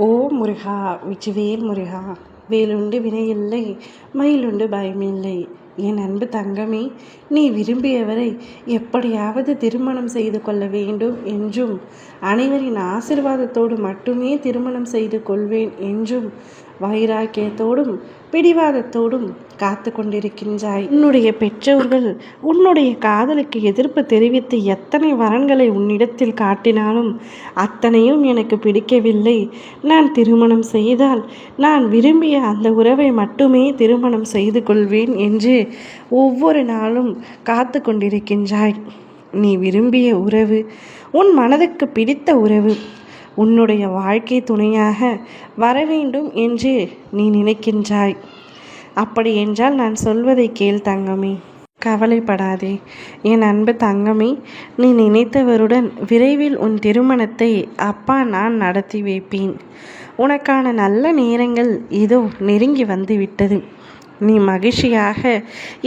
ஓ முருகா, வெற்றிவேல் முருகா, வேலுண்டு வினையில்லை, மயிலுண்டு பயமில்லை. என் அன்பு தங்கமே, நீ விரும்பியவரை எப்படியாவது திருமணம் செய்து கொள்ள வேண்டும் என்றும், அனைவரின் ஆசிர்வாதத்தோடு மட்டுமே திருமணம் செய்து கொள்வேன் என்றும் வைராக்கியத்தோடும் பிடிவாதத்தோடும் காத்து கொண்டிருக்கின்றாய். உன்னுடைய பெற்றோர்கள் உன்னுடைய காதலுக்கு எதிர்ப்பு தெரிவித்து எத்தனை வரன்களை உன்னிடத்தில் காட்டினாலும் அத்தனையும் எனக்கு பிடிக்கவில்லை. நான் திருமணம் செய்தால் நான் விரும்பிய அந்த உறவை மட்டுமே திருமணம் செய்து கொள்வேன் என்று ஒவ்வொரு நாளும் காத்து கொண்டிருக்கின்றாய். நீ விரும்பிய உறவு, உன் மனதுக்கு பிடித்த உறவு, உன்னுடைய வாழ்க்கை துணையாக வர வேண்டும் என்று நீ நினைக்கின்றாய். அப்படி என்றால் நான் சொல்வதை கேள் தங்கமே. கவலைப்படாதே என் அன்பு தங்கமே. நீ நினைத்தவருடன் விரைவில் உன் திருமணத்தை அப்பா நான் நடத்தி வைப்பேன். உனக்கான நல்ல நேரங்கள் இதோ நெருங்கி வந்து விட்டது. நீ மகிழ்ச்சியாக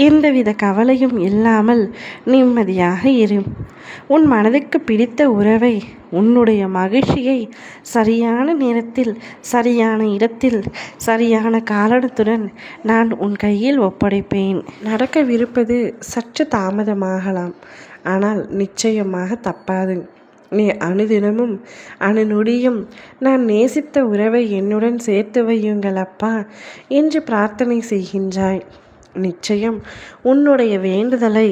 எந்தவித கவலையும் இல்லாமல் நிம்மதியாக இரு. உன் மனதுக்கு பிடித்த உறவை, உன்னுடைய மகிழ்ச்சியை சரியான நேரத்தில், சரியான இடத்தில், சரியான காரணத்துடன் நான் உன் கையில் ஒப்படைப்பேன். நடக்கவிருப்பது சற்று தாமதமாகலாம், ஆனால் நிச்சயமாக தப்பாது. நீ அனுதினமும் அணுநொடியும் நான் நேசித்த உறவை என்னுடன் சேர்த்து வையுங்கள் அப்பா என்று பிரார்த்தனை செய்கின்றாய். நிச்சயம் உன்னுடைய வேண்டுதலை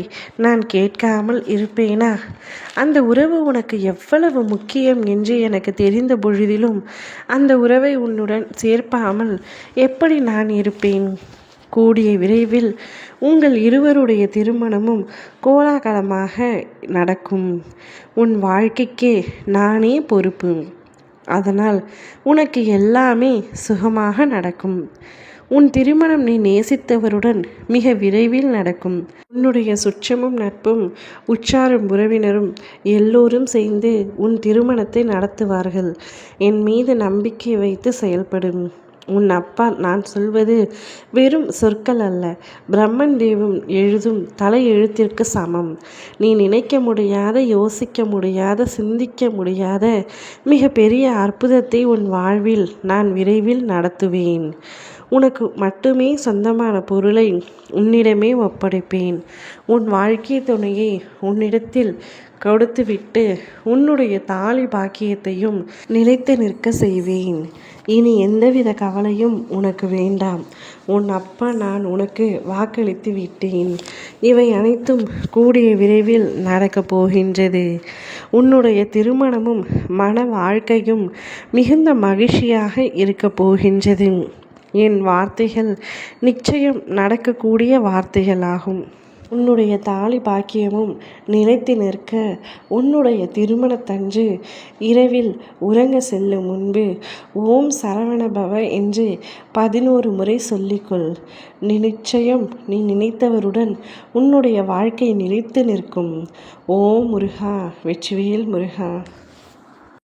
நான் கேட்காமல் இருப்பேனா? அந்த உறவு உனக்கு எவ்வளவு முக்கியம் என்று எனக்கு தெரிந்த பொழுதிலும் அந்த உறவை உன்னுடன் சேர்ப்பாமல் எப்படி நான் இருப்பேன்? கூடிய விரைவில் உங்கள் இருவருடைய திருமணமும் கோலாகலமாக நடக்கும். உன் வாழ்க்கைக்கே நானே பொறுப்பு. அதனால் உனக்கு எல்லாமே சுகமாக நடக்கும். உன் திருமணம் நீ நேசித்தவருடன் மிக விரைவில் நடக்கும். உன்னுடைய சுற்றமும் நட்பும் உற்றாரும் உறவினரும் எல்லோரும் சேர்ந்து உன் திருமணத்தை நடத்துவார்கள். என் மீது நம்பிக்கை வைத்து செயல்படும். உன் அப்பா நான் சொல்வது வெறும் சொற்கள் அல்ல, பிரம்மன் தேவம் எழுதும் தலை எழுத்திற்கு சமம். நீ நினைக்க முடியாத, யோசிக்க முடியாத, சிந்திக்க முடியாத மிக பெரிய அற்புதத்தை உன் வாழ்வில் நான் விரைவில் நடத்துவேன். உனக்கு மட்டுமே சொந்தமான பொருளை உன்னிடமே ஒப்படைப்பேன். உன் வாழ்க்கை துணையை உன்னிடத்தில் கொடுத்துவிட்டு உன்னுடைய தாலி பாக்கியத்தையும் நிலைத்து நிற்க செய்வேன். இனி எந்தவித கவலையும் உனக்கு வேண்டாம். உன் அப்பா நான் உனக்கு வாக்களித்து விட்டேன். இவை அனைத்தும் கூடிய விரைவில் நடக்கப் போகின்றது. உன்னுடைய திருமணமும் மன வாழ்க்கையும் மிகுந்த மகிழ்ச்சியாக இருக்கப் போகின்றது. என் வார்த்தைகள் நிச்சயம் நடக்கக்கூடிய வார்த்தைகளாகும். உன்னுடைய தாலி பாக்கியமும் நிலைத்து நிற்க உன்னுடைய திருமணத்தன்று இரவில் உறங்க செல்லும் முன்பு ஓம் சரவணபவ என்று 11 முறை சொல்லிக்கொள். நிச்சயம் நீ நினைத்தவருடன் உன்னுடைய வாழ்க்கை நிலைத்து நிற்கும். ஓம் முருகா, வெற்றிவேல் முருகா.